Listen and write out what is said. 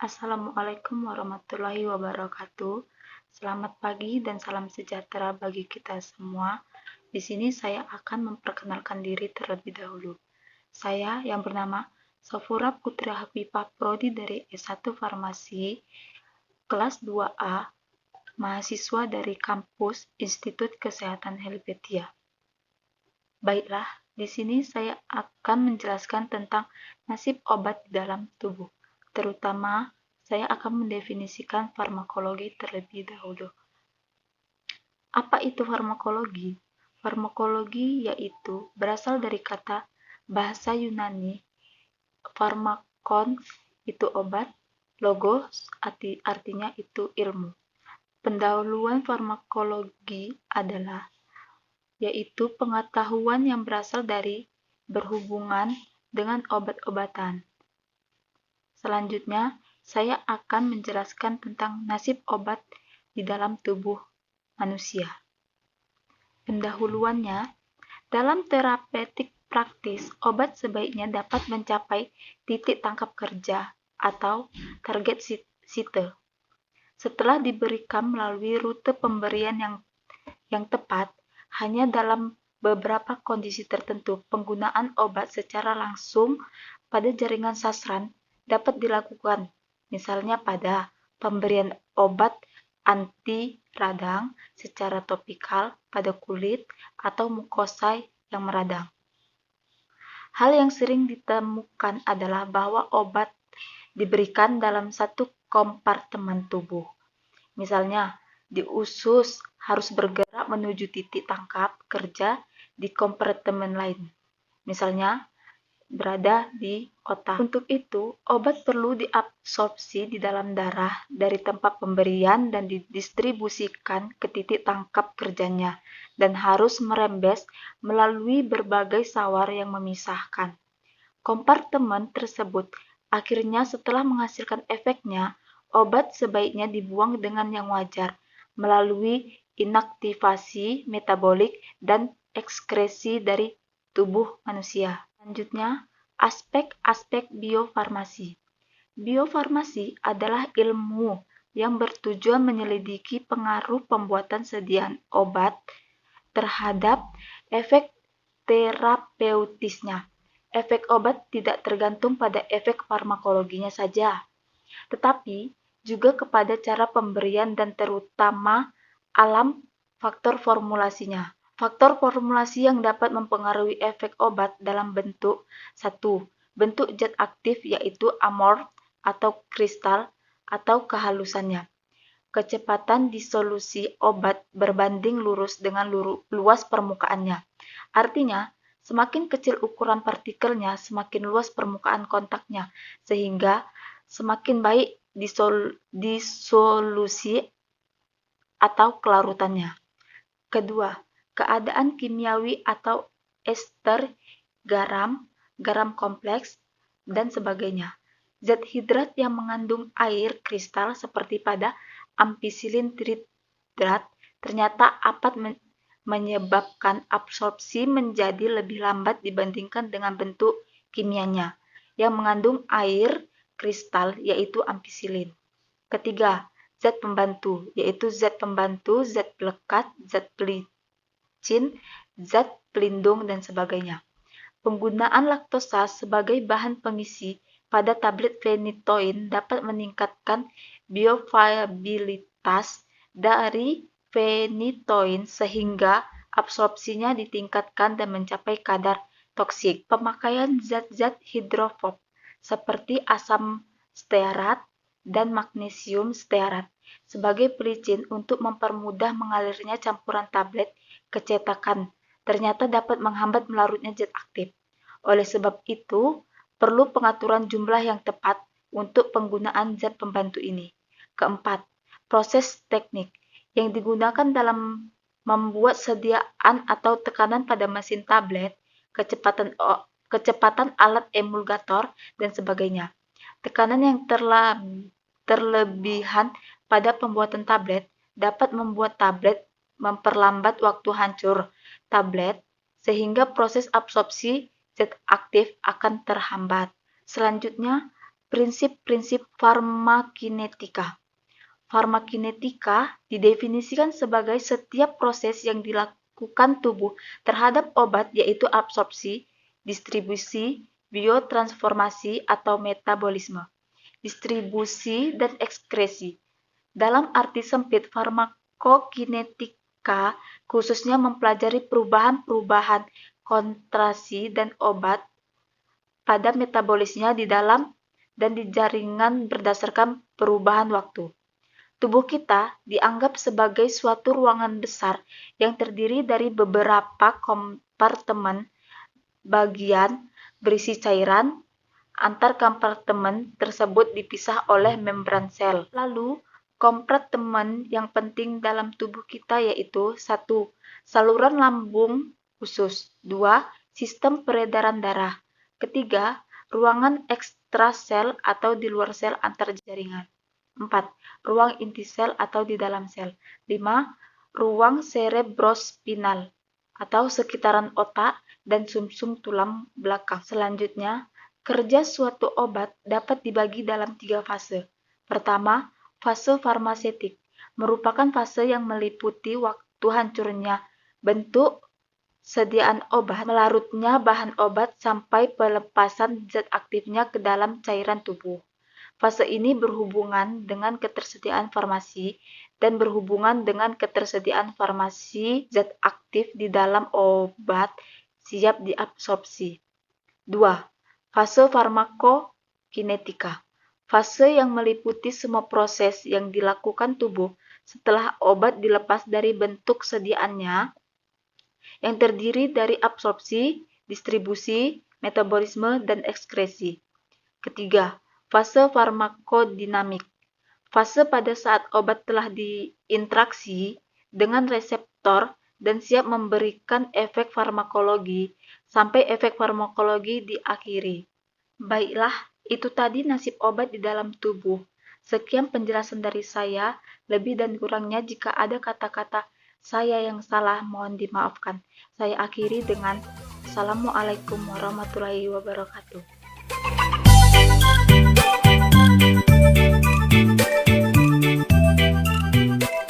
Assalamualaikum warahmatullahi wabarakatuh. Selamat pagi dan salam sejahtera bagi kita semua. Di sini saya akan memperkenalkan diri terlebih dahulu. Saya yang bernama Safura Putri Hafifah, Prodi dari S1 Farmasi, kelas 2A, mahasiswa dari kampus Institut Kesehatan Helvetia. Baiklah, di sini saya akan menjelaskan tentang nasib obat di dalam tubuh. Terutama, saya akan mendefinisikan farmakologi terlebih dahulu. Apa itu farmakologi? Farmakologi yaitu berasal dari kata bahasa Yunani pharmakon itu obat, logos artinya itu ilmu. Pendahuluan farmakologi adalah yaitu pengetahuan yang berasal dari berhubungan dengan obat-obatan. Selanjutnya, saya akan menjelaskan tentang nasib obat di dalam tubuh manusia. Pendahuluannya, dalam terapeutik praktis, obat sebaiknya dapat mencapai titik tangkap kerja atau target site. Setelah diberikan melalui rute pemberian yang tepat, hanya dalam beberapa kondisi tertentu, penggunaan obat secara langsung pada jaringan sasran dapat dilakukan, misalnya pada pemberian obat anti radang secara topikal pada kulit atau mukosa yang meradang. Hal yang sering ditemukan adalah bahwa obat diberikan dalam satu kompartemen tubuh. Misalnya, di usus harus bergerak menuju titik tangkap kerja di kompartemen lain. Misalnya, berada di otak. Untuk itu, obat perlu diabsorpsi di dalam darah dari tempat pemberian dan didistribusikan ke titik tangkap kerjanya dan harus merembes melalui berbagai sawar yang memisahkan kompartemen tersebut. Akhirnya setelah menghasilkan efeknya, obat sebaiknya dibuang dengan yang wajar melalui inaktivasi metabolik dan ekskresi dari tubuh manusia. Selanjutnya, aspek-aspek biofarmasi. Biofarmasi adalah ilmu yang bertujuan menyelidiki pengaruh pembuatan sediaan obat terhadap efek terapeutisnya. Efek obat tidak tergantung pada efek farmakologinya saja, tetapi juga kepada cara pemberian dan terutama alam faktor formulasinya. Faktor formulasi yang dapat mempengaruhi efek obat dalam bentuk 1. Bentuk zat aktif yaitu amorf atau kristal atau kehalusannya. Kecepatan disolusi obat berbanding lurus dengan luas permukaannya. Artinya, semakin kecil ukuran partikelnya, semakin luas permukaan kontaknya, sehingga semakin baik disolusi atau kelarutannya. Kedua, keadaan kimiawi atau ester, garam kompleks, dan sebagainya. Zat hidrat yang mengandung air kristal seperti pada ampicillin trihidrat ternyata dapat menyebabkan absorpsi menjadi lebih lambat dibandingkan dengan bentuk kimianya yang mengandung air kristal yaitu ampicillin. Ketiga, zat pembantu yaitu zat pembantu, zat pelekat, zat pelicin, zat pelindung dan sebagainya. Penggunaan laktosa sebagai bahan pengisi pada tablet phenytoin dapat meningkatkan bioavailabilitas dari phenytoin sehingga absorpsinya ditingkatkan dan mencapai kadar toksik. Pemakaian zat-zat hidrofob seperti asam stearat dan magnesium stearat sebagai pelicin untuk mempermudah mengalirnya campuran tablet kecetakan ternyata dapat menghambat melarutnya zat aktif. Oleh sebab itu, perlu pengaturan jumlah yang tepat untuk penggunaan zat pembantu ini. Keempat, proses teknik yang digunakan dalam membuat sediaan atau tekanan pada mesin tablet, kecepatan alat emulgator, dan sebagainya. Tekanan yang terlebihan pada pembuatan tablet dapat membuat tablet memperlambat waktu hancur tablet sehingga proses absorpsi zat aktif akan terhambat. Selanjutnya, Prinsip-prinsip farmakinetika. Farmakinetika didefinisikan sebagai setiap proses yang dilakukan tubuh terhadap obat, yaitu absorpsi, distribusi, biotransformasi atau metabolisme, distribusi, dan ekskresi. Dalam arti sempit, farmakokinetika khususnya mempelajari perubahan-perubahan kontraksi dan obat pada metabolisnya di dalam dan di jaringan berdasarkan perubahan waktu. Tubuh kita dianggap sebagai suatu ruangan besar yang terdiri dari beberapa kompartemen bagian berisi cairan. Antar kompartemen tersebut dipisah oleh membran sel. Lalu, kompartemen yang penting dalam tubuh kita yaitu 1. Saluran lambung usus. 2. Sistem peredaran darah. Ketiga, ruangan ekstrasel atau di luar sel antar jaringan. 4. Ruang inti sel atau di dalam sel. 5. Ruang cerebrospinal atau sekitaran otak dan sumsum tulang belakang. Selanjutnya, kerja suatu obat dapat dibagi dalam 3 fase. Pertama, fase farmasetik merupakan fase yang meliputi waktu hancurnya bentuk sediaan obat, melarutnya bahan obat sampai pelepasan zat aktifnya ke dalam cairan tubuh. Fase ini berhubungan dengan ketersediaan farmasi dan berhubungan dengan ketersediaan farmasi zat aktif di dalam obat siap diabsorpsi. 2. Fase farmakokinetika. Fase yang meliputi semua proses yang dilakukan tubuh setelah obat dilepas dari bentuk sediaannya, yang terdiri dari absorpsi, distribusi, metabolisme, dan ekskresi. Ketiga, fase farmakodinamik. Fase pada saat obat telah diinteraksi dengan reseptor dan siap memberikan efek farmakologi sampai efek farmakologi diakhiri. Baiklah, itu tadi nasib obat di dalam tubuh. Sekian penjelasan dari saya, lebih dan kurangnya jika ada kata-kata saya yang salah mohon dimaafkan. Saya akhiri dengan Assalamualaikum warahmatullahi wabarakatuh.